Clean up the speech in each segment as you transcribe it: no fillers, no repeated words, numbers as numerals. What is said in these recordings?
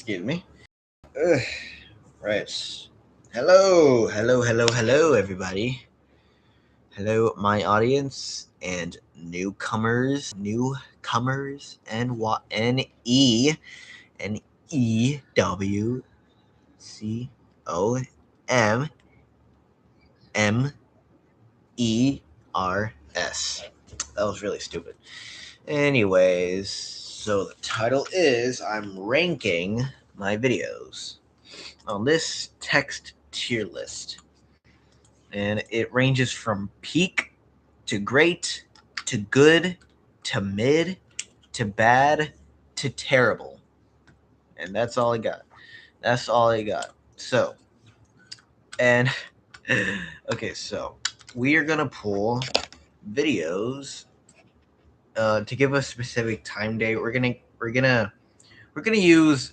Excuse me. Ugh, right. Hello, everybody. Hello, my audience and and what NEWCOMMERS. That was really stupid. Anyways, so the title is I'm ranking my videos on this text tier list. And it ranges from peak to great to good to mid to bad to terrible. And that's all I got. That's all I got. So, and okay, so we are gonna pull videos to give a specific time date. We're gonna use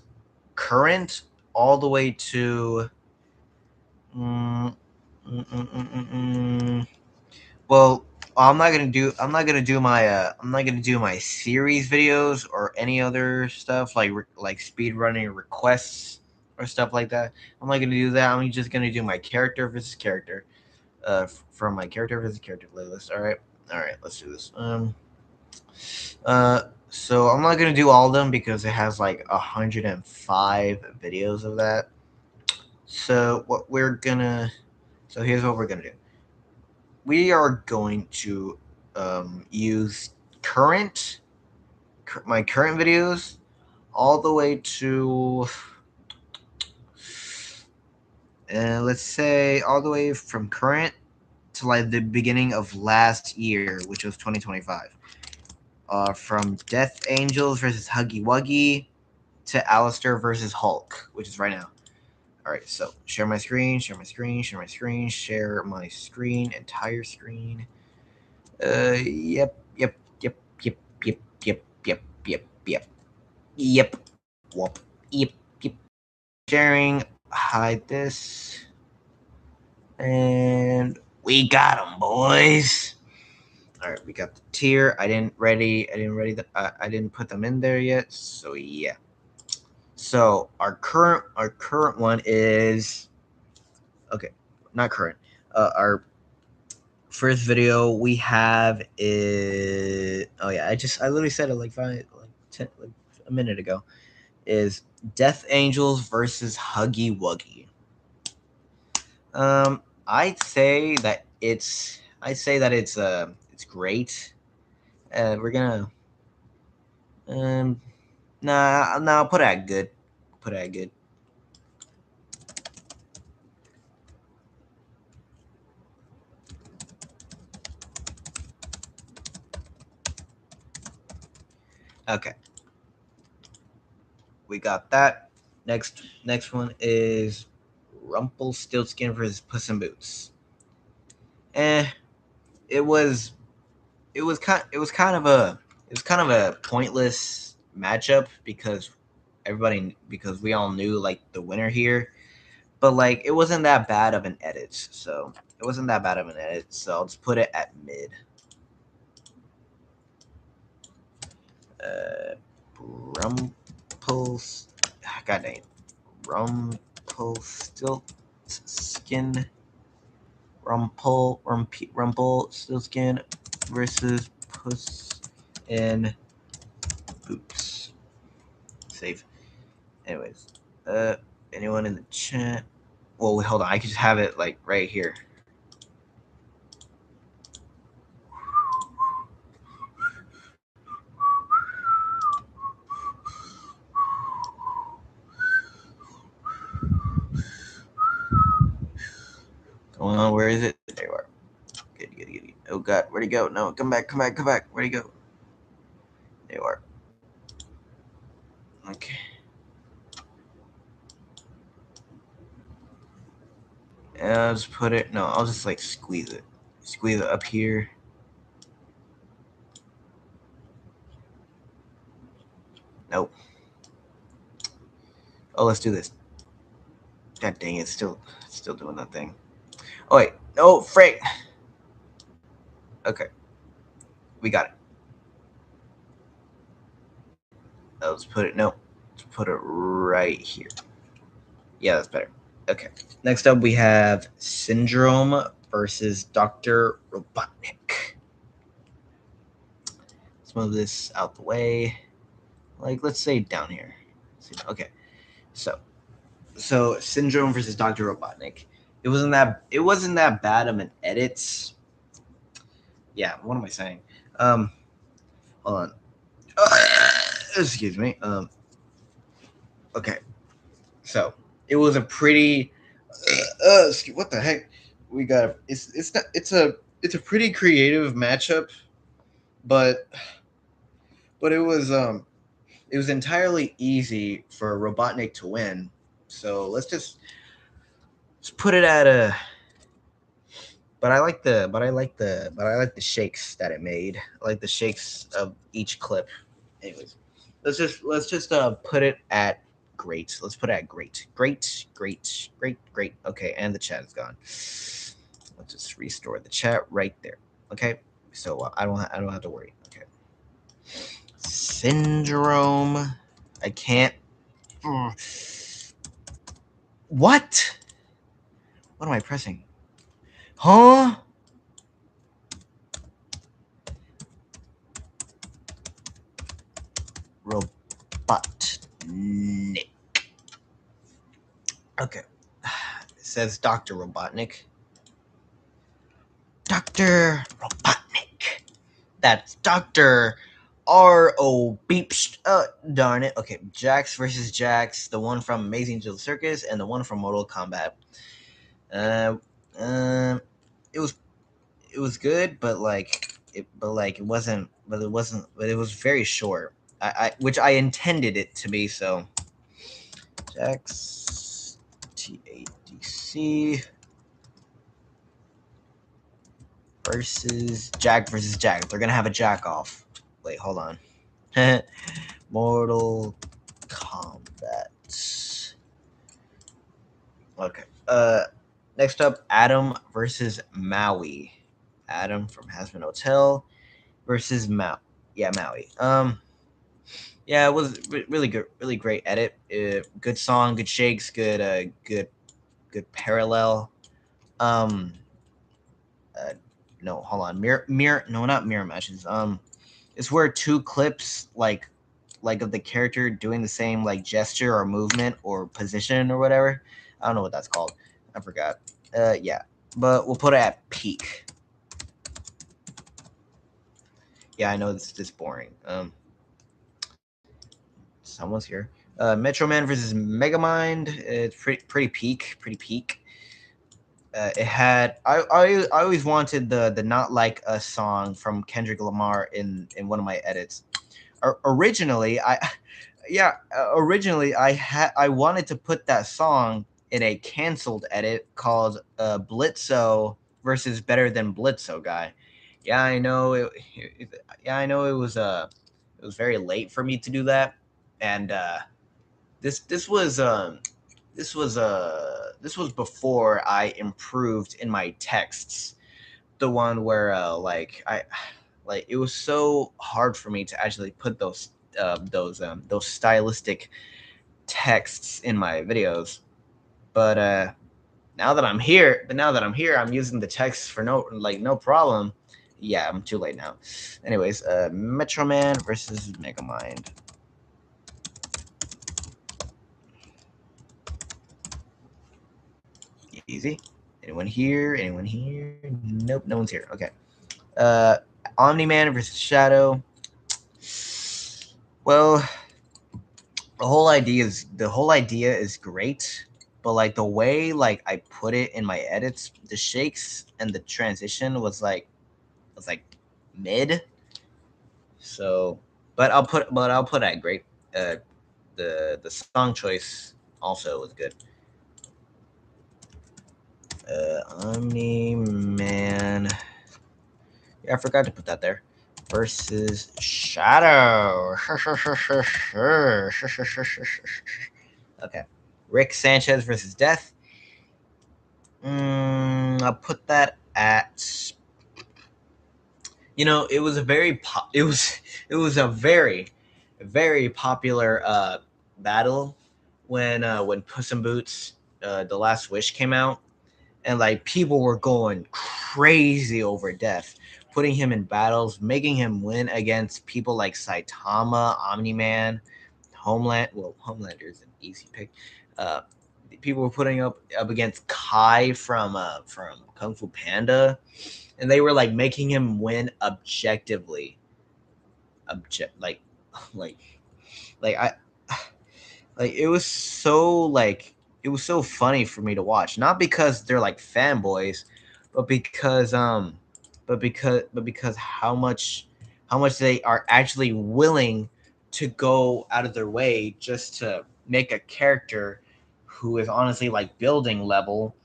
current all the way to well, I'm not gonna do my series videos or any other stuff like speed running requests or stuff like that. I'm not gonna do that. I'm just gonna do my character versus character from my character versus character playlist. All right, let's do this. So I'm not gonna do all of them because it has like 105 videos of that. So here's what we're gonna do. We are going to use my current videos all the way to let's say all the way from current to like the beginning of last year, which was 2025. From Death Angels versus Huggy Wuggy to Alistair versus Hulk, which is right now. All right, so share my screen, entire screen. Yep, yep, yep, yep, yep, yep, yep, yep, yep, whoop, yep. Sharing, hide this, and we got them, boys. All right, we got the tier. I didn't put them in there yet. So yeah. So our current one is okay, not current. Our first video we have is I literally said it like a minute ago. Is Death Angels versus Huggy Wuggy. I'd say that it's great. We're gonna I'll put it at good. Put it at good. Okay. We got that. Next one is Rumpelstiltskin versus Puss in Boots. Eh, it was kind of a pointless matchup because we all knew like the winner here, but like it wasn't that bad of an edit. So I'll just put it at mid. Rumpels, God dang, Rumpelstiltskin, Rumpelstiltskin versus Puss in Boots. Save. Anyways, anyone in the chat? Well, wait, hold on. I could just have it like right here. Going on? Where is it? There you are. Good. Oh God, where'd he go? No, come back. Where'd he go? There you are. Okay. And I'll just put it. No, I'll just like squeeze it up here. Nope. Oh, let's do this. God dang, it's still doing that thing. Oh wait, no, frick. Okay, we got it. Let's put it. No, Let's put it right here. Yeah, that's better. Okay. Next up, we have Syndrome versus Dr. Robotnik. Let's move this out the way. Like, let's say down here. Okay. So Syndrome versus Dr. Robotnik. It wasn't that bad of an edit. Yeah, what am I saying? Hold on. Excuse me. Okay. So it was a pretty. What the heck? We got. It's not. It's a pretty creative matchup, but it was entirely easy for Robotnik to win. So let's put it at a. But I like the shakes that it made. I like the shakes of each clip. Anyways, let's just put it at great. Let's put it at great. Great. Okay, and the chat is gone. Let's just restore the chat right there. Okay, so I don't have to worry. Okay, Syndrome. I can't. What? What am I pressing? Huh? Robotnik. Okay. It says Dr. Robotnik. Dr. Robotnik. That's Dr. R.O. Beepst. Darn it. Okay. Jax versus Jax. The one from Amazing Jill Circus and the one from Mortal Kombat. It was good, but it wasn't. But it was very short. Which I intended it to be. So Jax TADC versus Jack. They're gonna have a jack off. Wait, hold on. Mortal Kombat. Okay. Next up, Adam versus Maui. Adam from Hazbin Hotel versus Maui. Yeah, Maui. Yeah, it was really good, really great edit. Good song, good shakes, good parallel. Um, no, hold on. No, not mirror matches. It's where two clips like of the character doing the same like gesture or movement or position or whatever. I don't know what that's called. I forgot. Yeah, but we'll put it at peak. Yeah, I know this is boring. Someone's here. Metro Man versus Megamind. It's pretty peak. It had I always wanted the Not Like Us song from Kendrick Lamar in one of my edits. Originally I wanted to put that song in a canceled edit called Blitzo versus Better Than Blitzo guy. Yeah, I know it was very late for me to do that, and this was this was before I improved in my texts. The one where it was so hard for me to actually put those stylistic texts in my videos. But now that I'm here, I'm using the text for no problem. Yeah, I'm too late now. Anyways, Metro Man versus Megamind. Easy. Anyone here? Nope, no one's here. Okay. Omni-Man versus Shadow. Well, the whole idea is great, but like the way I put it in my edits, the shakes and the transition was mid. So, but I'll put at great. The song choice also was good. Omni-Man. Yeah, I forgot to put that there. Versus Shadow. Okay. Rick Sanchez versus Death. I'll put that at. It was a very it was a very popular battle when Puss in Boots The Last Wish came out, and like people were going crazy over Death, putting him in battles, making him win against people like Saitama, Omni Man, Homeland. Well, Homelander is an easy pick. Uh, People were putting up against Kai from Kung Fu Panda, and they were like making him win objectively. Like like like I like it was so funny for me to watch. Not because they're like fanboys, but because how much they are actually willing to go out of their way just to make a character who is honestly like building level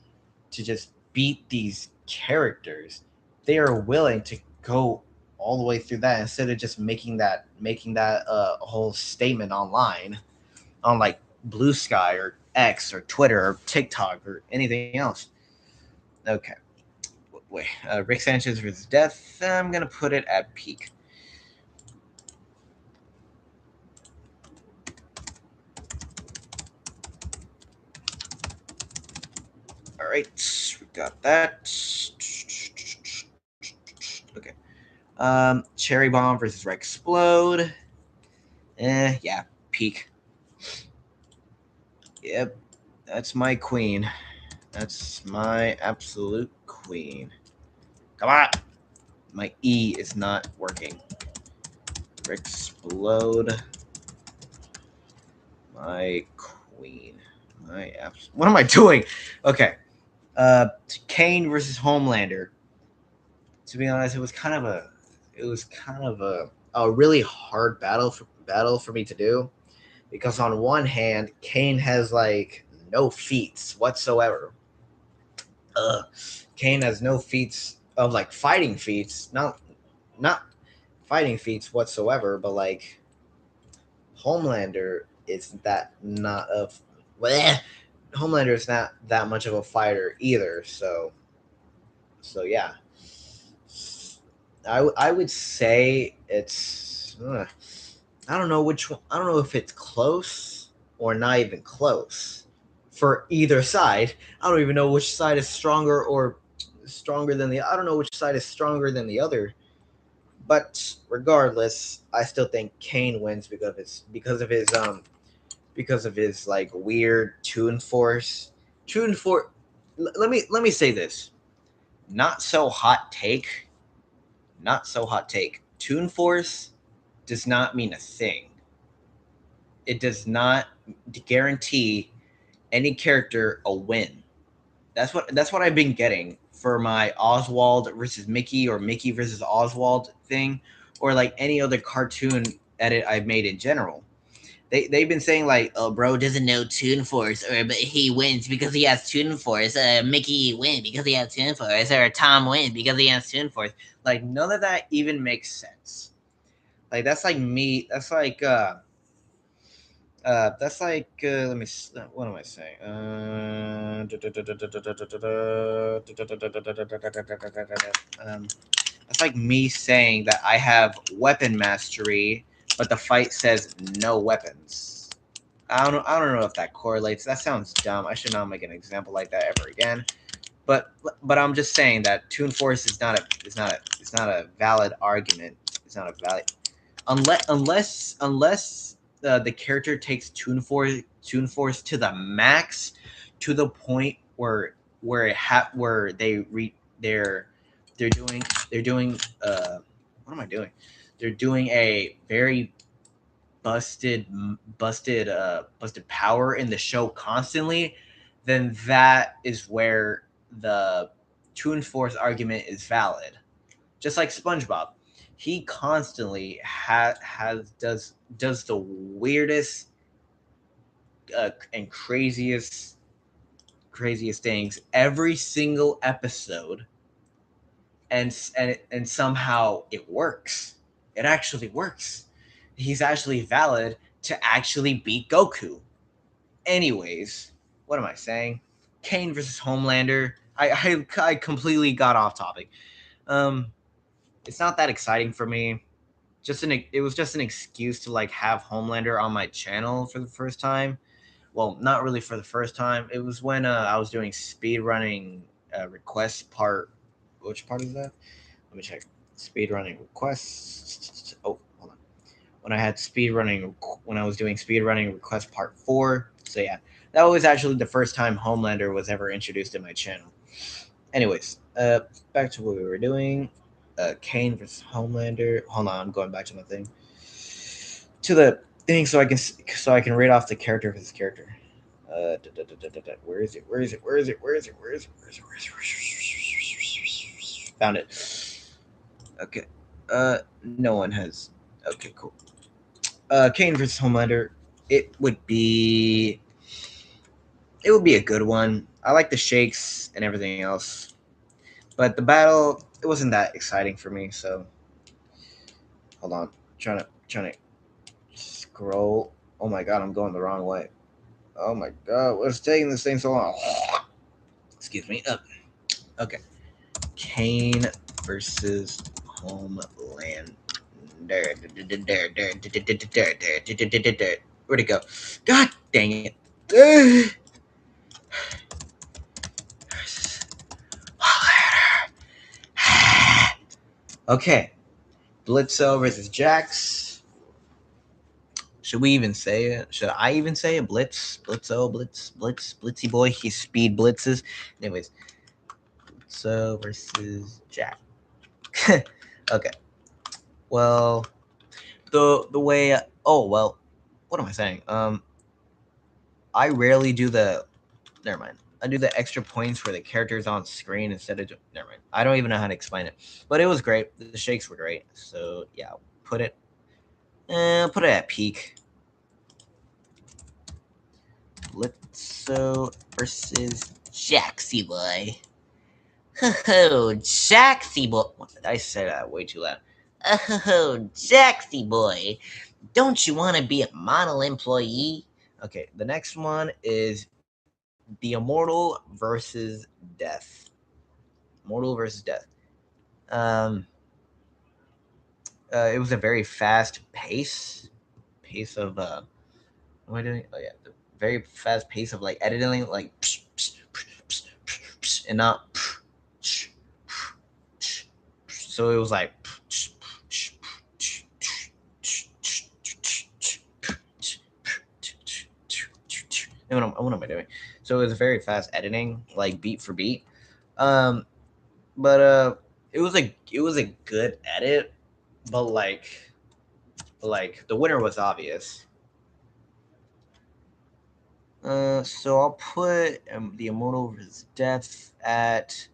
to just beat these characters. They are willing to go all the way through that instead of just making that whole statement online on like Blue Sky or X or Twitter or TikTok or anything else. Okay. Wait. Rick Sanchez versus Death. I'm gonna put it at peak. All right, we got that. Okay. Cherry Bomb versus Rex Explode. Yeah, peak. Yep, that's my queen. That's my absolute queen. Come on. My E is not working. Explode. My queen. What am I doing? Okay. Kane versus Homelander. To be honest, it was kind of a really hard battle for me to do, because on one hand, Kane has like no feats whatsoever. Uh, Kane has no feats of like fighting feats, not fighting feats whatsoever, but like Homelander is that not of bleh, Homelander is not that much of a fighter either. So yeah, I would say it's I don't know which one. I don't know if it's close or not even close for either side. I don't even know which side is stronger than the. I don't know which side is stronger than the other. But regardless, I still think Kane wins because of his like weird Toon Force. Toon Force. Let me say this. Not so hot take. Not so hot take. Toon Force does not mean a thing. It does not guarantee any character a win. That's what I've been getting for my Oswald versus Mickey or Mickey versus Oswald thing, or like any other cartoon edit I've made in general. They've been saying like, oh, bro doesn't know Toon Force, or but he wins because he has Toon Force. Mickey wins because he has Toon Force, or Tom wins because he has Toon Force. Like none of that even makes sense. Like that's like me. Let me. What am I saying? That's like me saying that I have weapon mastery, but the fight says no weapons. I don't know if that correlates. That sounds dumb. I should not make an example like that ever again. But I'm just saying that Toon Force is not a valid argument. It's not a valid unless the character takes Toon Force to the max, to the point where they're doing what am I doing? They're doing a very busted power in the show constantly, then that is where the Toon Force argument is valid. Just like SpongeBob, he constantly has does the weirdest and craziest things every single episode, and somehow it works. It actually works. He's actually valid to actually beat Goku. Anyways, what am I saying? Kane versus Homelander. I completely got off topic. Um, it's not that exciting for me. it was just an excuse to like have Homelander on my channel for the first time. Well, not really for the first time. It was when I was doing speed running request part. Which part is that? Let me check. Speed running requests. Oh, hold on. When I had speed running, when I was doing speed running request part 4. So yeah, that was actually the first time Homelander was ever introduced in my channel. Anyways, back to what we were doing. Kane versus Homelander. Hold on, I'm going back to my thing. To the thing so I can read off the character of his character. Where is it? Where is it? Where is it? Where is it? Where is it? Where is it? Where is it? Where is it? Found it. Okay. No one has. Okay, cool. Kane versus Homelander. It would be. It would be a good one. I like the shakes and everything else, but the battle it wasn't that exciting for me. So hold on, trying to scroll. Oh my god, I'm going the wrong way. Oh my god, what's taking this thing so long? Excuse me. Okay. Kane versus Homeland. Where'd it go? God dang it. Okay. Blitzo versus Jax. Should we even say it? Should I even say it? Blitzo, Blitzy boy. He speed blitzes. Anyways, Blitzo versus Jax. Okay. Well, the way. Oh well. What am I saying? I rarely do the. Never mind. I do the extra points where the character's on screen instead of. Never mind. I don't even know how to explain it, but it was great. The shakes were great. So yeah, put it. Put it at peak. Blitzo versus Jaxie boy. Oh, Jaxie boy. I said that way too loud. Oh, Jaxie boy. Don't you want to be a model employee? Okay, the next one is The Immortal versus Death. Immortal versus Death. Um, it was a very fast pace of what am I doing? Oh yeah, the very fast pace of like editing, like and not. So it was like. What am I doing? So it was very fast editing, like beat for beat. Um, but it was a good edit, but like the winner was obvious. So I'll put the Immortal versus Death at.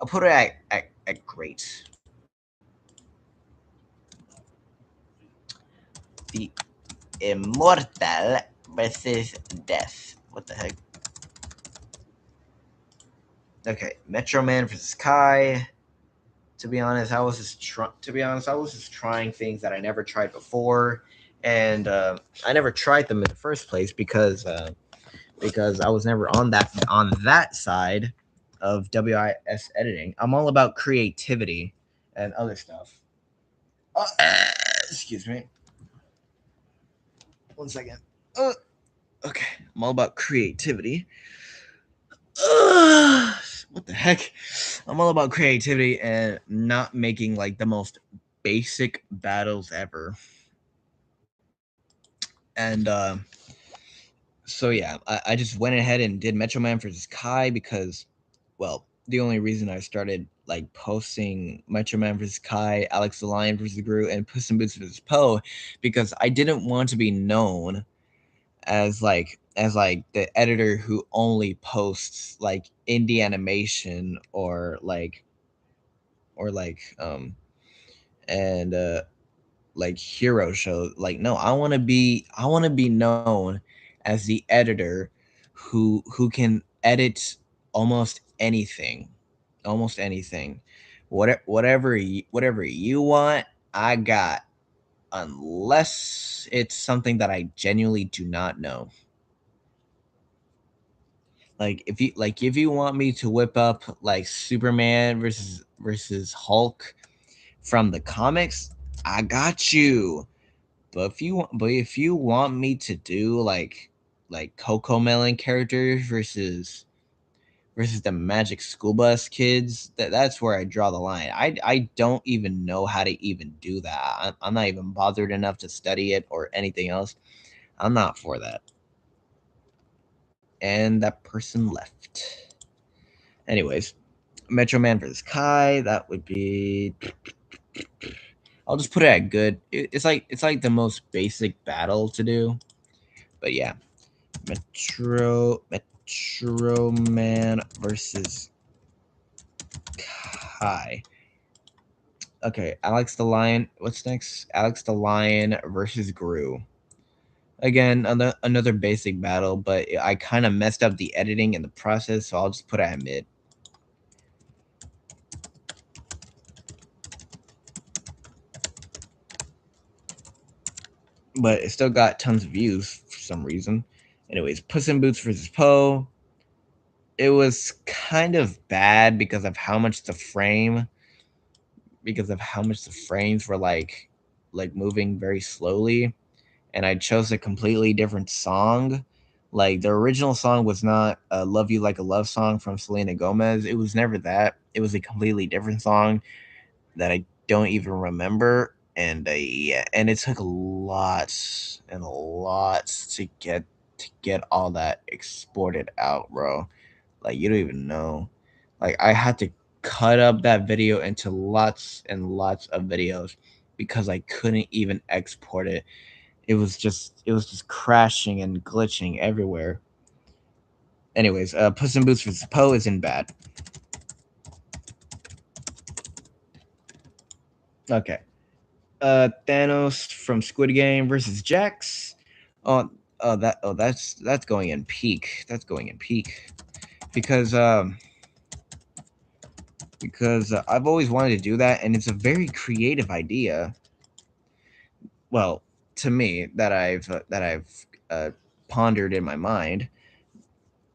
I'll put it at great. The Immortal versus Death. What the heck? Okay, Metro Man versus Kai. To be honest, I was just trying things that I never tried before, and I never tried them in the first place because I was never on that side of WIS editing. I'm all about creativity and other stuff. Uh, excuse me. 1 second. Okay, I'm all about creativity. What the heck? I'm all about creativity and not making like the most basic battles ever. And so yeah, I just went ahead and did Metro Man versus Kai because, well, the only reason I started like posting Metro Man versus Kai, Alex the Lion versus Gru, and Puss in Boots versus Poe, because I didn't want to be known as the editor who only posts like indie animation or and like hero shows. Like no, I want to be known as the editor who can edit almost anything, almost anything. Whatever you want, I got, unless it's something that I genuinely do not know. Like if you want me to whip up like Superman versus Hulk from the comics, I got you. But if you want me to do like Coco Melon characters versus the Magic School Bus kids, that's where I draw the line. I don't even know how to even do that. I'm not even bothered enough to study it or anything else. I'm not for that. And that person left. Anyways, Metro Man versus Kai. That would be. I'll just put it at good. It's like the most basic battle to do. But yeah, Metro Man versus Kai. Okay, Alex the Lion. What's next? Alex the Lion versus Gru. Again, another basic battle, but I kind of messed up the editing in the process, so I'll just put it at mid. But it still got tons of views for some reason. Anyways, Puss in Boots versus Poe. It was kind of bad because of how much the frames were like moving very slowly, and I chose a completely different song. Like the original song was not "Love You Like a Love Song" from Selena Gomez. It was never that. It was a completely different song that I don't even remember. And yeah, and it took a lot and a lot to get all that exported out, bro. Like you don't even know. Like I had to cut up that video into lots and lots of videos because I couldn't even export it. It was just crashing and glitching everywhere. Anyways, Puss in Boots vs. Poe isn't bad. Okay. Thanos from Squid Game versus Jax. Oh, that's going in peak. That's going in peak because I've always wanted to do that, and it's a very creative idea. Well, to me that I've pondered in my mind,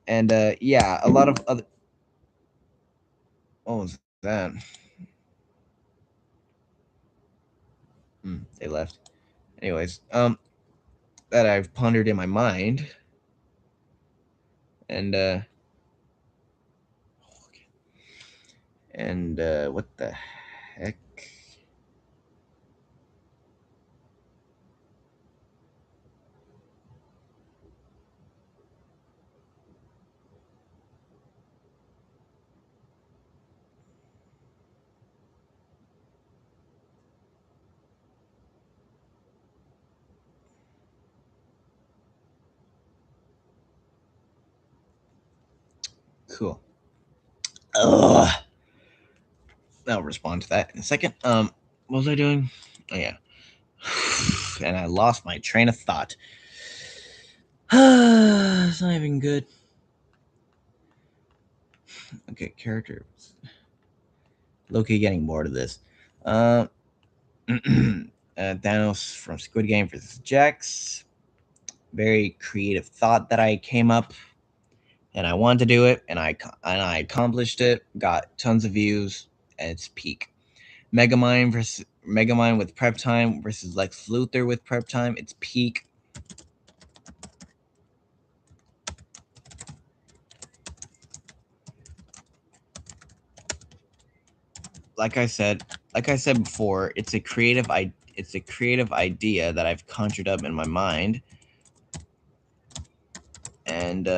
and yeah, a lot of other. What was that? They left. Anyways, that I've pondered in my mind, and what the heck? Cool. Ugh. I'll respond to that in a second. What was I doing? Oh yeah, and I lost my train of thought. It's not even good. Okay, characters. Loki getting bored of this. Uh, Thanos from Squid Game versus Jax. Very creative thought that I came up, and I wanted to do it, and I accomplished it. Got tons of views, and it's peak. Megamind with prep time versus Lex Luthor with prep time. It's peak. Like I said, like I said before, it's a creative idea that I've conjured up in my mind, and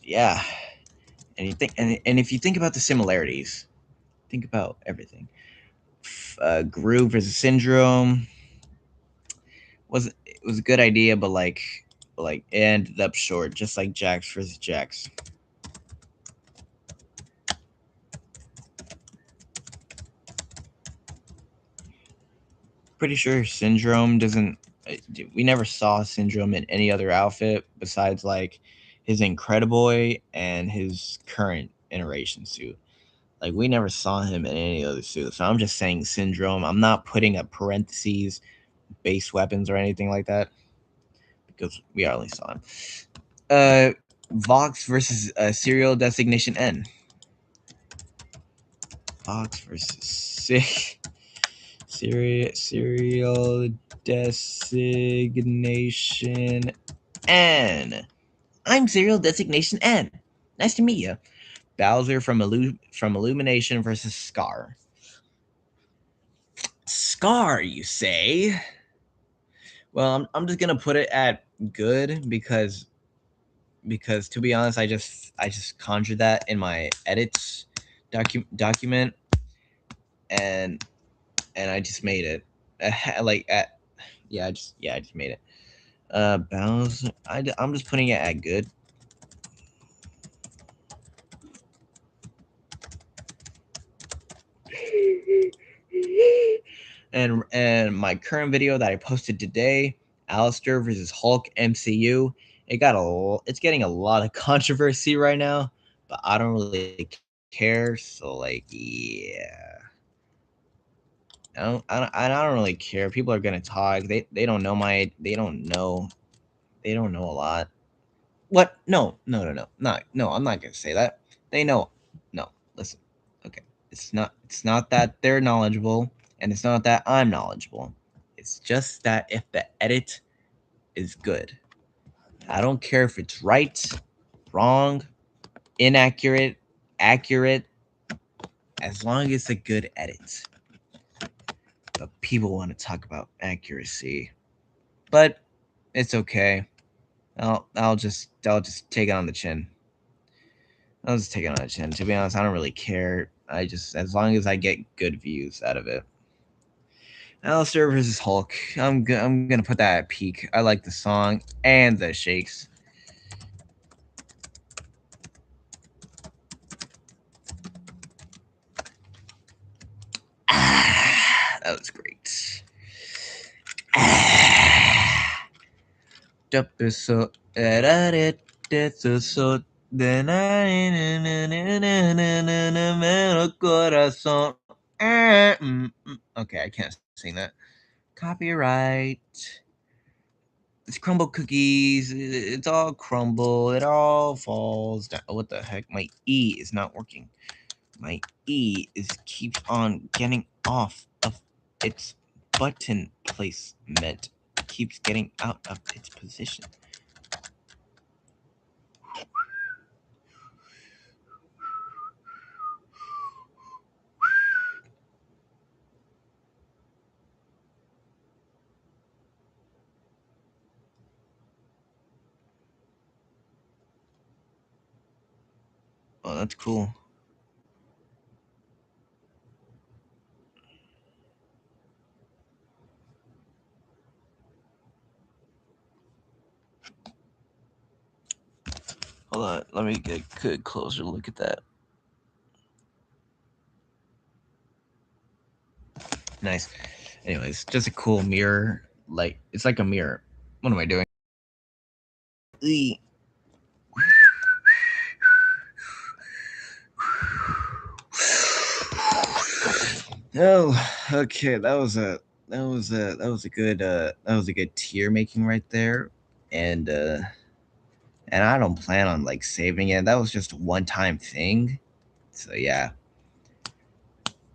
yeah, and if you think about the similarities, think about everything. Gru versus Syndrome was a good idea, but like it ended up short, just like Jax versus Jax. Pretty sure Syndrome doesn't. We never saw Syndrome in any other outfit besides like his Incrediboy and his current iteration suit. Like we never saw him in any other suit. So I'm just saying Syndrome. I'm not putting a parentheses base weapons or anything like that because we only saw him. Uh, Vox versus Serial Designation N. Vox versus Serial designation N. I'm Serial Designation N. Nice to meet you. Bowser from Illumination versus Scar. Scar, you say? Well, I'm just gonna put it at good because to be honest, I just conjured that in my edits document, and I just made it. I just made it. Bowser. I'm just putting it at good. And my current video that I posted today, Alistair versus Hulk MCU, it's getting a lot of controversy right now, but I don't really care. So like, yeah, I don't really care. People are gonna talk. They don't know they don't know a lot. What? No. No, I'm not gonna say that. They know. No, listen. Okay. It's not that they're knowledgeable, and it's not that I'm knowledgeable. It's just that if the edit is good. I don't care if it's right, wrong, inaccurate, accurate, as long as it's a good edit. But people want to talk about accuracy. But it's okay. I'll just take it on the chin. I'll just take it on the chin. To be honest, I don't really care. As long as I get good views out of it. Alistair versus Hulk. I'm gonna put that at peak. I like the song and the shakes. That was great. Okay, I can't sing that. Copyright. It's crumble cookies. It's all crumble. It all falls down. What the heck? My E is not working. My E keeps on getting off of its button placement. Keeps getting out of its position. Oh, that's cool. Hold on, let me get a good closer look at that. Nice. Anyways, just a cool mirror. Like, it's like a mirror. What am I doing? Oh, okay. That was a good tier making right there, and I don't plan on like saving it. That was just a one time thing. So yeah.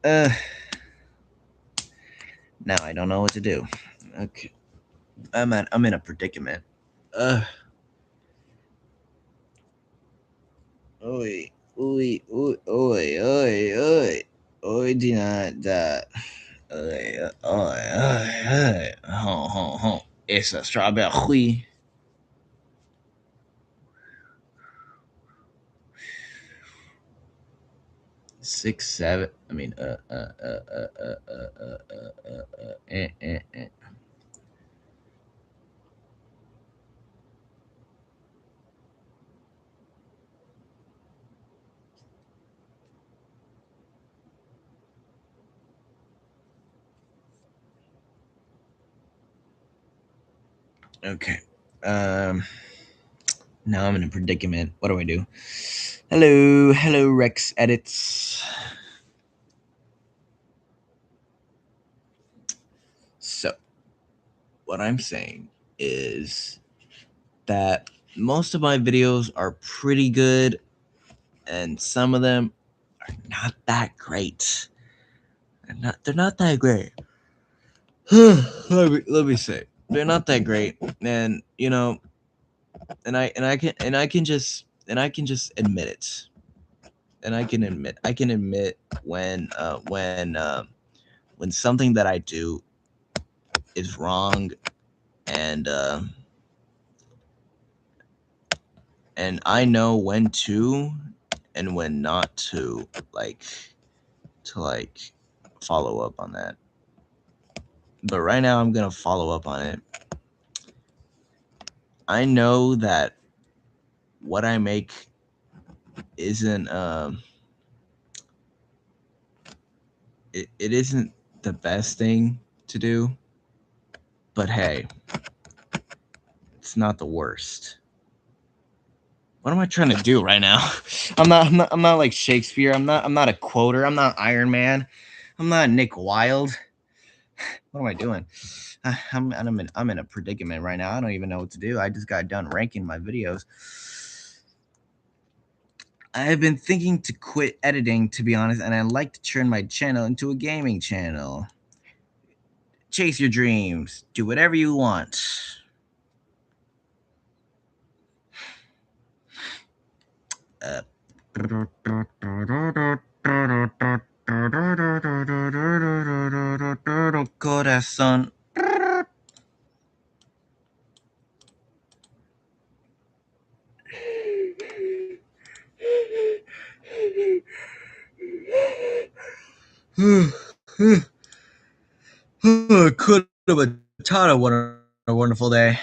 Now I don't know what to do. Okay. I'm in a predicament. Oi, oi, oi, oi, oi, oi. Oi, do not that. Oi, oi, oi, oi. Ho. It's a strawberry. 6, 7. I mean, Okay. Now I'm in a predicament. What do I do? Hello, Rex Edits. So, what I'm saying is that most of my videos are pretty good, and some of them are not that great. They're not that great. let me say they're not that great, and and I can just admit it, and I can admit when something that I do is wrong, and and I know when to and when not to like follow up on that. But right now I'm gonna follow up on it. I know that what I make isn't it isn't the best thing to do, but hey, it's not the worst. What am I trying to do right now? I'm not like Shakespeare. I'm not a quoter. I'm not Iron Man. I'm not Nick Wilde. What am I doing? I'm in a predicament right now. I don't even know what to do. I just got done ranking my videos. I have been thinking to quit editing, to be honest, and I'd like to turn my channel into a gaming channel. Chase your dreams. Do whatever you want. Uh, Corazón. Could have a Tata. What a wonderful day.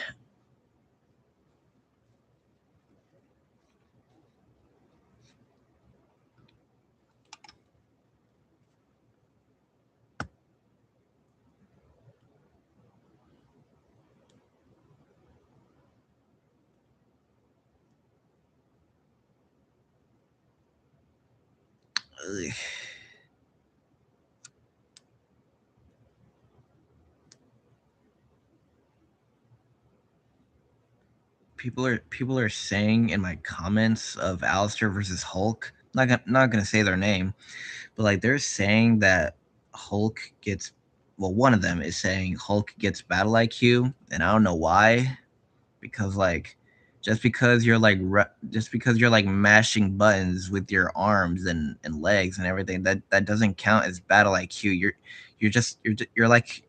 People are saying in my comments of Alistair versus Hulk. Not gonna say their name, but like they're saying that Hulk gets. Well, one of them is saying Hulk gets battle IQ, and I don't know why. Because like, just because you're like mashing buttons with your arms and legs and everything, that doesn't count as battle IQ. You're like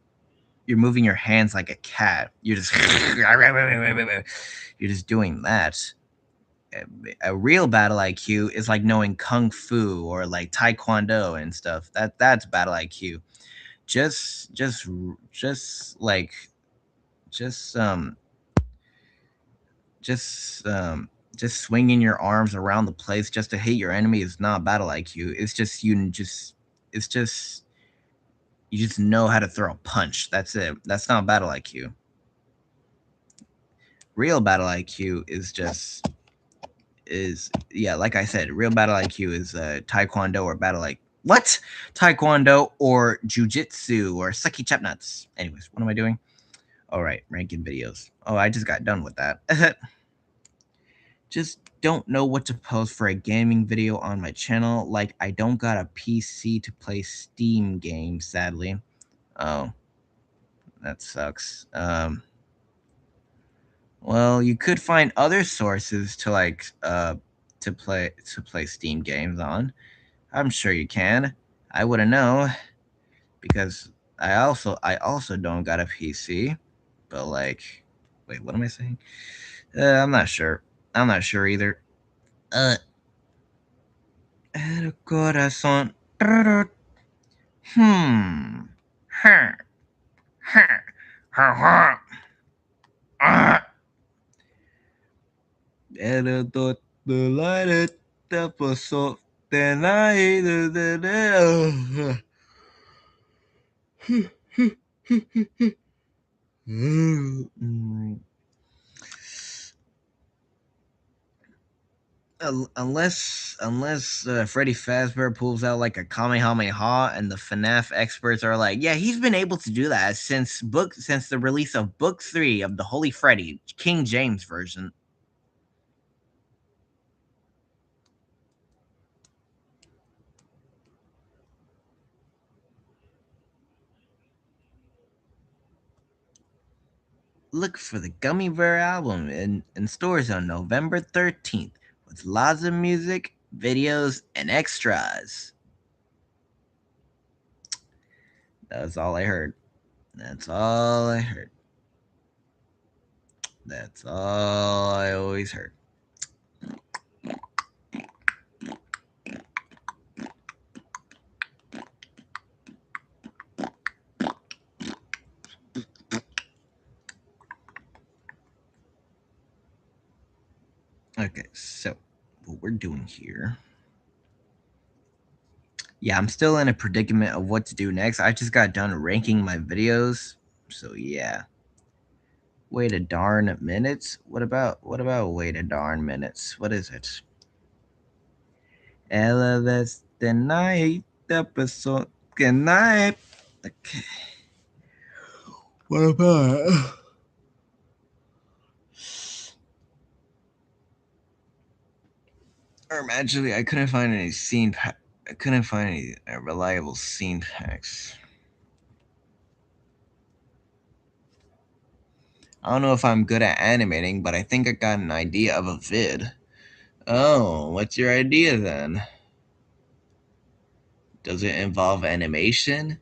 you're moving your hands like a cat. You're just doing that. A real battle IQ is like knowing kung fu or like taekwondo and stuff. That's battle IQ. Just just just like just just um just swinging your arms around the place just to hit your enemy is not battle IQ. It's just you just know how to throw a punch. That's it. That's not battle IQ. Real battle IQ is yeah, like I said, real battle IQ is taekwondo or battle like what? Taekwondo or jujitsu or sucky chap nuts. Anyways, what am I doing? All right, ranking videos. Oh, I just got done with that. Just don't know what to post for a gaming video on my channel. Like I don't got a PC to play Steam games, sadly. Oh, that sucks. Well, you could find other sources to play Steam games on. I'm sure you can. I wouldn't know because I also don't got a PC. But like, wait, what am I saying? I'm not sure. I'm not sure either. Uh, El corazón. Hmm. Huh. Huh. Huh. Huh. Era todo delighted that was so then I unless Freddy Fazbear pulls out like a Kamehameha and the FNAF experts are like, yeah, he's been able to do that since the release of Book 3 of the Holy Freddy, King James version. Look for the Gummy Bear album in stores on November 13th with lots of music, videos, and extras. That's all I heard. That's all I heard. That's all I always heard. Okay, so what we're doing here. Yeah, I'm still in a predicament of what to do next. I just got done ranking my videos. So yeah. Wait a darn minutes? What about wait a darn minutes? What is it? Ella, that's the night episode. Good night. Okay. What about? Actually, I couldn't find any scene. I couldn't find any reliable scene packs. I don't know if I'm good at animating, but I think I got an idea of a vid. Oh, what's your idea then? Does it involve animation?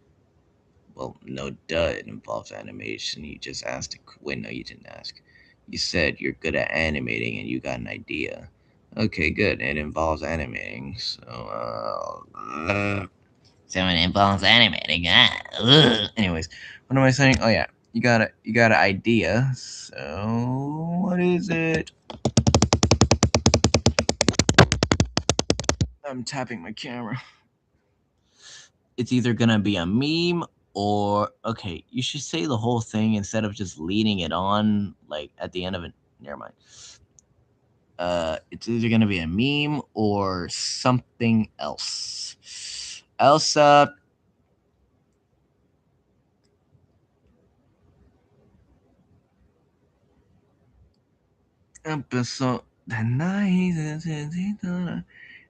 Well, no, duh, it involves animation. You just asked. Wait, no, you didn't ask. You said you're good at animating and you got an idea. Okay, good. It involves animating. So it involves animating. Anyways, what am I saying? Oh yeah, you got an idea. So what is it? I'm tapping my camera. It's either gonna be a meme or okay, you should say the whole thing instead of just leading it on like at the end of it. Never mind. It's either gonna be a meme or something else. Elsa. Episode the night.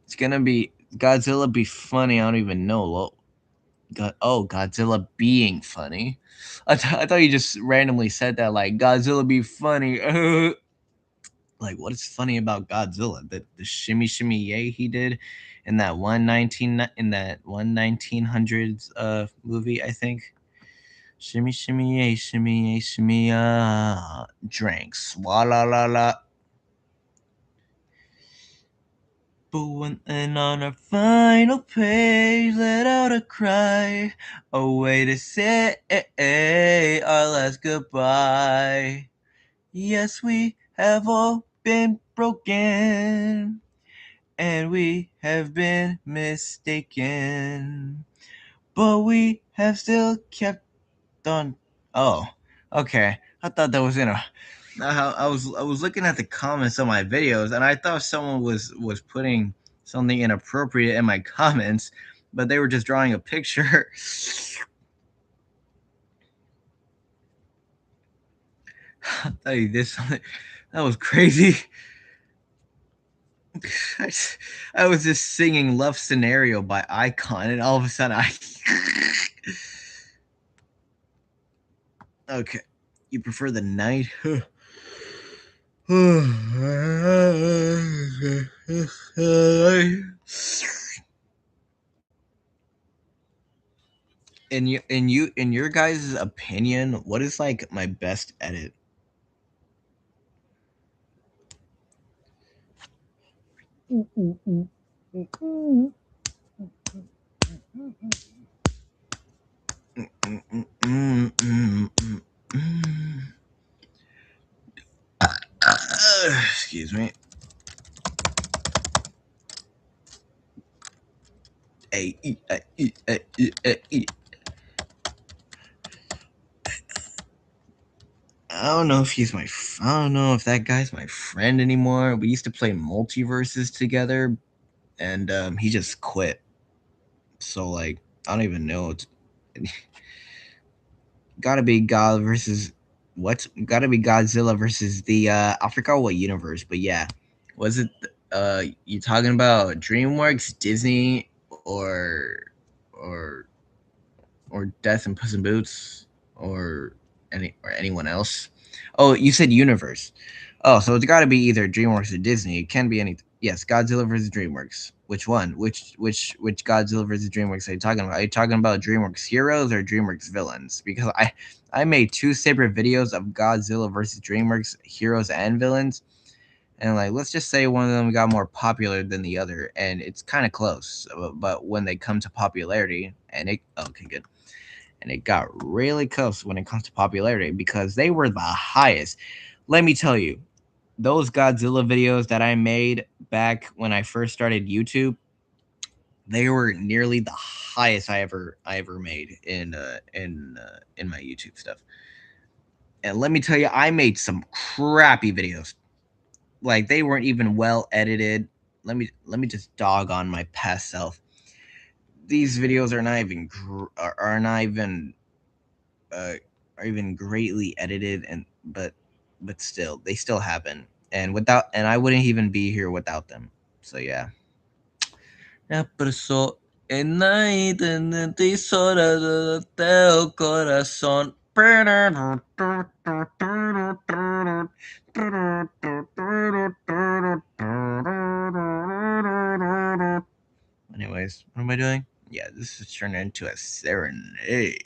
It's gonna be Godzilla be funny. I don't even know. Godzilla being funny. I thought you just randomly said that like Godzilla be funny. Like what is funny about Godzilla? The shimmy shimmy yay he did in that 1900s movie, I think. Shimmy shimmy yay shimmy drank swalla la la. But when and on our final page, let out a cry, a way to say our last goodbye. Yes, we have all been broken, and we have been mistaken, but we have still kept on. Oh, okay. I thought that was in a. I was looking at the comments on my videos, and I thought someone was putting something inappropriate in my comments, but they were just drawing a picture. I thought you did something. That was crazy. I was just singing Love Scenario by Icon, and all of a sudden I. Okay. You prefer the night? In your guys' opinion, what is like my best edit? Excuse me. I don't know if I don't know if that guy's my friend anymore. We used to play multiverses together, and he just quit. So like, I don't even know. It's gotta be God versus what's gotta be Godzilla versus the I forgot what universe, but yeah, was it you talking about DreamWorks, Disney, or or or Death and Puss in Boots, or anyone else? Oh, you said universe. Oh, so it's got to be either DreamWorks or Disney. It can be anything. Yes, Godzilla versus DreamWorks. Which one? Which Godzilla versus DreamWorks are you talking about? Are you talking about DreamWorks heroes or DreamWorks villains? Because I made two separate videos of Godzilla versus DreamWorks heroes and villains, and like let's just say one of them got more popular than the other, and it's kind of close. But when they come to popularity, and it okay good, and it got really close when it comes to popularity because they were the highest. Let me tell you, those Godzilla videos that I made back when I first started YouTube, they were nearly the highest I ever made in my YouTube stuff. And let me tell you, I made some crappy videos. Like they weren't even well edited. Let me just dog on my past self. These videos are not even are not even uh, are even greatly edited, and but still they still happen, and I wouldn't even be here without them. So yeah. Apresso e naiden tesora do teu coração. Anyways, what am I doing? Yeah, this is turning into a serenade.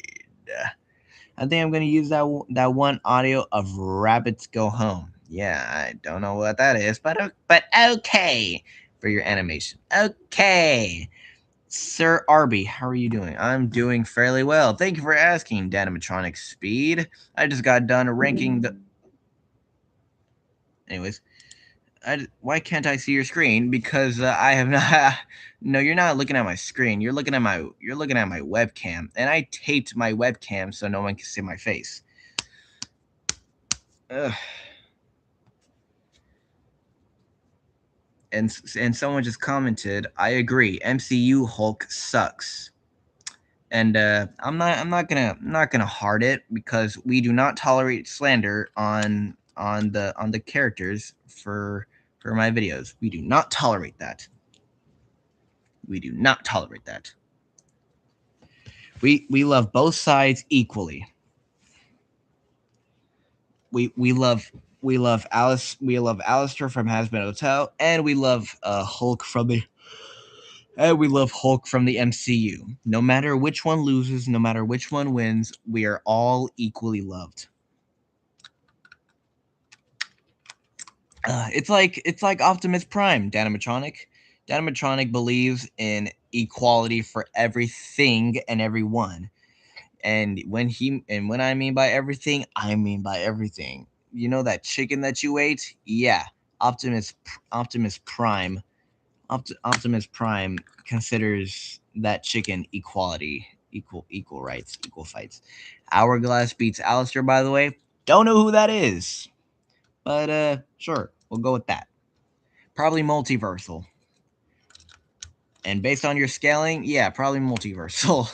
I think I'm gonna use that one audio of rabbits go home. Yeah, I don't know what that is, but okay for your animation. Okay, Sir Arby, how are you doing? I'm doing fairly well. Thank you for asking, Dynamatronic Speed. I just got done ranking the. Anyways, why can't I see your screen? Because I have not. No, you're not looking at my screen. You're looking at my webcam, and I taped my webcam so no one can see my face. Ugh. And someone just commented, I agree, MCU Hulk sucks. And I'm not gonna heart it because we do not tolerate slander on the characters for my videos. We do not tolerate that. We do not tolerate that. We love both sides equally. We love Alice. We love Alistair from Hazbin Hotel, and we love Hulk from the MCU. No matter which one loses, no matter which one wins, we are all equally loved. It's like Optimus Prime, Dynamatronic. Dynamatronic believes in equality for everything and everyone. And when I mean by everything, I mean by everything. You know that chicken that you ate? Yeah, Optimus Prime Optimus Prime considers that chicken equality, equal rights, equal fights. Hourglass beats Alistair, by the way. Don't know who that is, but sure, we'll go with that. Probably multiversal. And based on your scaling, yeah, probably multiversal.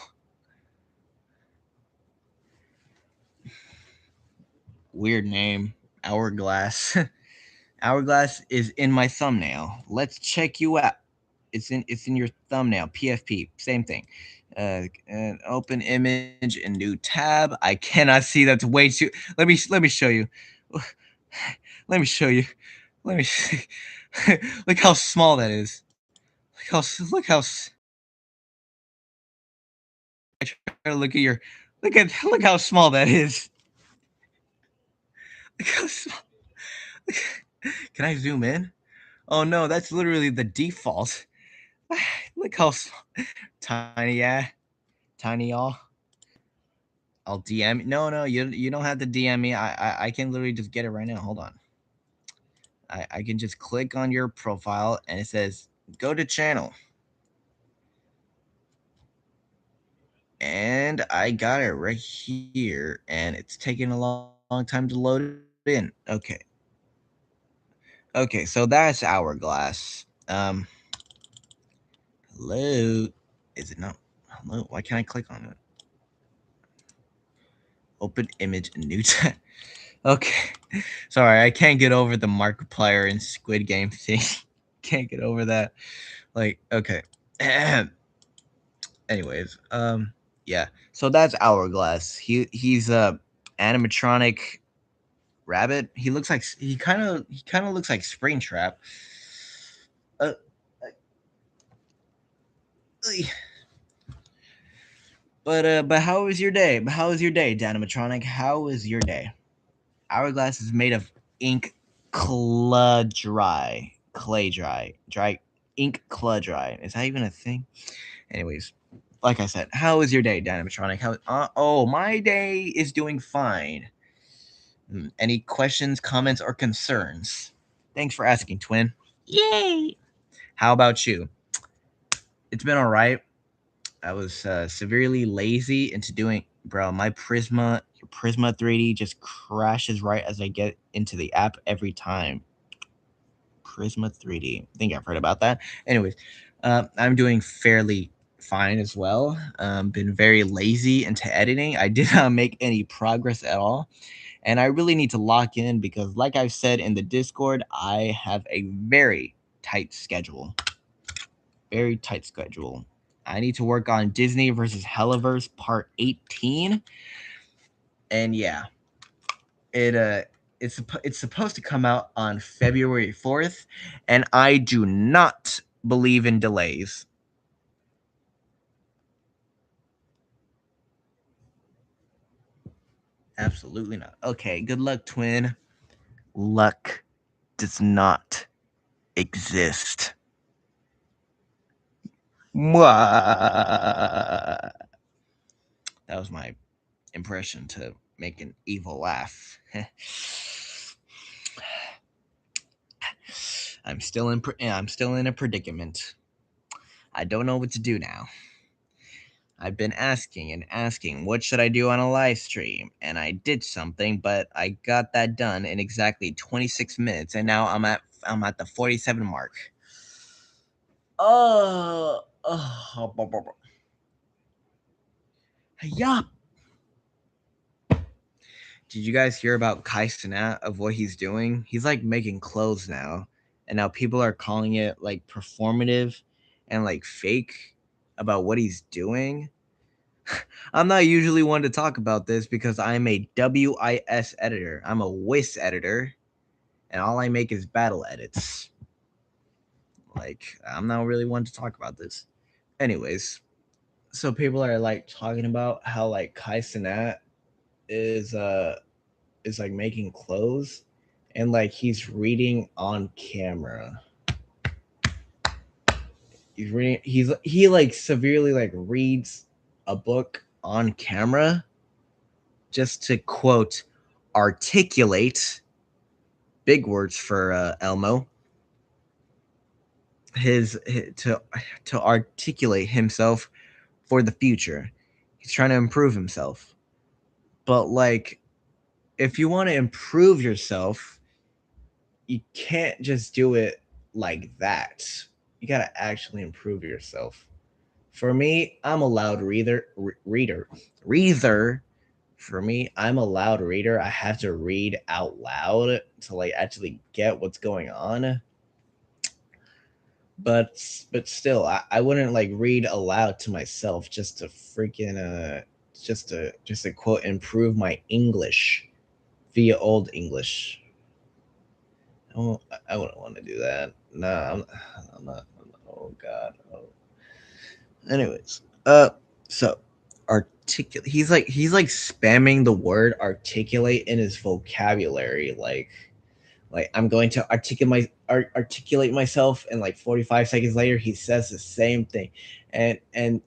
Weird name, Hourglass. Hourglass is in my thumbnail. Let's check you out. It's in your thumbnail. PFP, same thing. Open image and new tab. I cannot see. That's way too. Let me show you. Let me show you. Let me see. Look how small that is. I try to look at your. Look how small that is. Look how small. Can I zoom in? Oh no, that's literally the default. Look how small. Tiny, yeah. Tiny, y'all. I'll DM. No, you don't have to DM me. I can literally just get it right now. Hold on. I can just click on your profile and it says go to channel. And I got it right here, and it's taking a long time to load in. Okay, so that's Hourglass. Hello, is it not? Hello, why can't I click on it? Open image, new tab. Okay, sorry, I can't get over the Markiplier and Squid Game thing. Can't get over that. Like, okay. Anyways, yeah. So that's Hourglass. He's a animatronic Rabbit. He looks like he kind of looks like Springtrap. Uh, but how was your day? How was your day, Dynamatronic? How was your day? Hourglass is made of ink clay dry ink dry. Is that even a thing? Anyways, like I said, how was your day, Dynamatronic? Oh, my day is doing fine. Any questions, comments, or concerns? Thanks for asking, Twin. Yay! How about you? It's been all right. I was severely lazy into doing, bro. My Prisma 3D just crashes right as I get into the app every time. Prisma 3D. I think I've heard about that. Anyways, I'm doing fairly fine as well. Been very lazy into editing. I did not make any progress at all. And I really need to lock in because, like I've said in the Discord, I have a very tight schedule. Very tight schedule. I need to work on Disney versus Helliverse Part 18. And yeah, it's supposed to come out on February 4th, and I do not believe in delays. Absolutely not. Okay, good luck, Twin. Luck does not exist. Mwah. That was my impression to make an evil laugh. I'm still in a predicament. I don't know what to do now. I've been asking and asking, what should I do on a live stream? And I did something, but I got that done in exactly 26 minutes, and now I'm at the 47 mark. Yeah. Did you guys hear about Kai Cenat of what he's doing? He's like making clothes now, and now people are calling it like performative and like fake about what he's doing. I'm not usually one to talk about this because I'm a WIS editor. I'm a WIS editor, and all I make is battle edits. Like, I'm not really one to talk about this. Anyways, so people are like talking about how like Kai Cenat is like making clothes and like he's reading on camera. He like severely like reads a book on camera just to quote articulate, big words for Elmo, his to articulate himself for the future. He's trying to improve himself. But like if you want to improve yourself, you can't just do it like that. You got to actually improve yourself. For me, I'm a loud reader. For me, I'm a loud reader. I have to read out loud to like actually get what's going on. But still, I wouldn't like read aloud to myself just to freaking just to quote improve my English via old English. I wouldn't want to do that. No, I'm not. Oh God. Oh. Anyways, so articulate. He's like spamming the word articulate in his vocabulary. Like I'm going to articulate myself, and like 45 seconds later, he says the same thing, and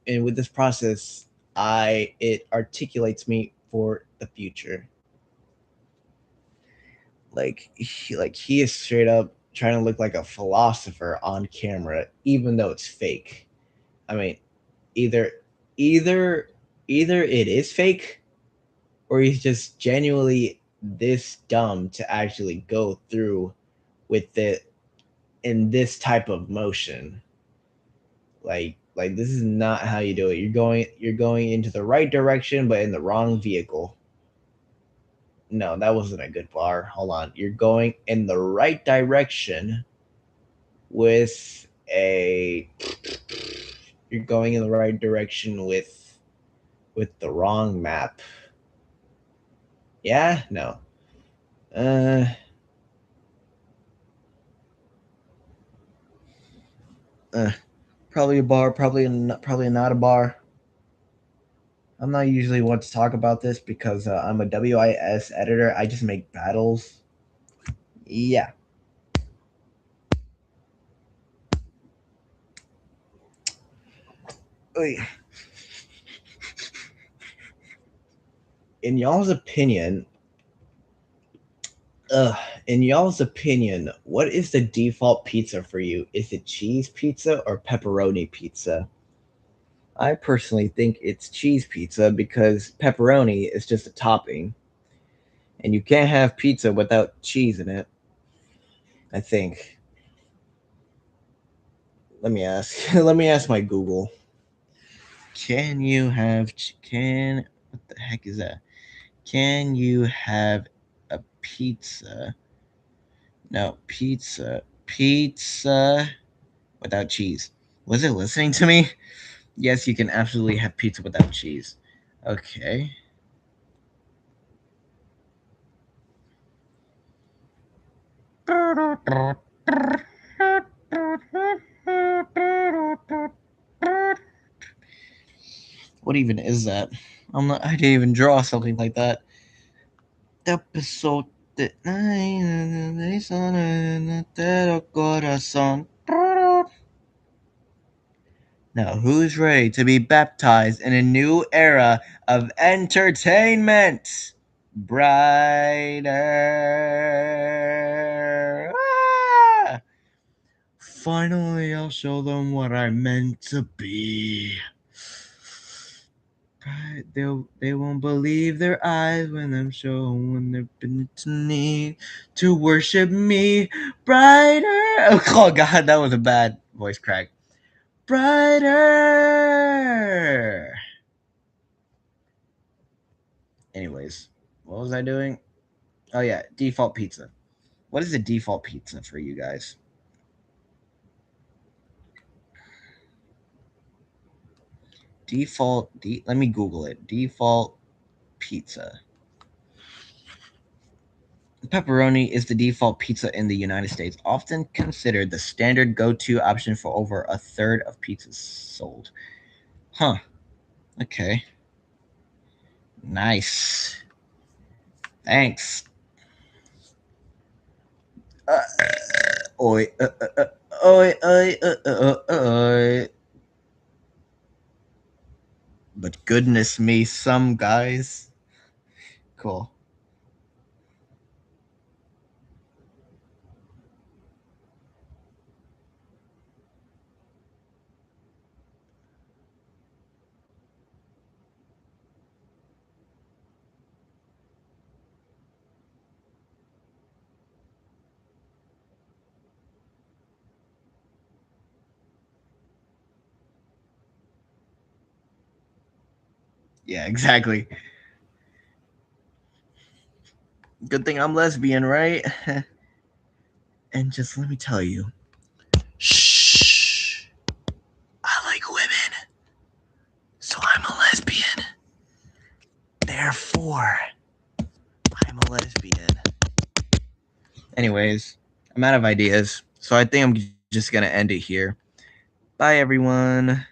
with this process, it articulates me for the future. Like he is straight up trying to look like a philosopher on camera, even though it's fake. I mean, either either either it is fake, or he's just genuinely this dumb to actually go through with it in this type of motion. Like this is not how you do it. You're going into the right direction, but in the wrong vehicle. No, that wasn't a good bar. Hold on. You're going in the right direction with a you're going in the right direction with the wrong map. Yeah? No. Probably a bar, probably not a bar. I'm not usually one to talk about this because I'm a WIS editor. I just make battles. Yeah. In y'all's opinion, uh, what is the default pizza for you? Is it cheese pizza or pepperoni pizza? I personally think it's cheese pizza because pepperoni is just a topping, and you can't have pizza without cheese in it. I think. Let me ask. Let me ask my Google. Can you have can what the heck is that? Can you have a pizza? No, pizza without cheese. Was it listening to me? Yes, you can absolutely have pizza without cheese. Okay. What even is that? I didn't even draw something like that. Episode 9 corazón. Now, who's ready to be baptized in a new era of entertainment? Brighter. Ah! Finally, I'll show them what I'm meant to be. They won't believe their eyes when I'm showing their need to worship me. Brighter. Oh God, that was a bad voice crack. Brighter. Anyways, what was I doing? Oh yeah, default pizza. What is the default pizza for you guys? Let me Google it. Default pizza. Pepperoni is the default pizza in the United States, often considered the standard go-to option for over a third of pizzas sold. Huh. Okay. Nice. Thanks. Oi, oi, oi, oi. But goodness me, some guys. Cool. Yeah, exactly. Good thing I'm lesbian, right? And just let me tell you. Shh. I like women. So I'm a lesbian. Therefore, I'm a lesbian. Anyways, I'm out of ideas. So I think I'm just going to end it here. Bye, everyone.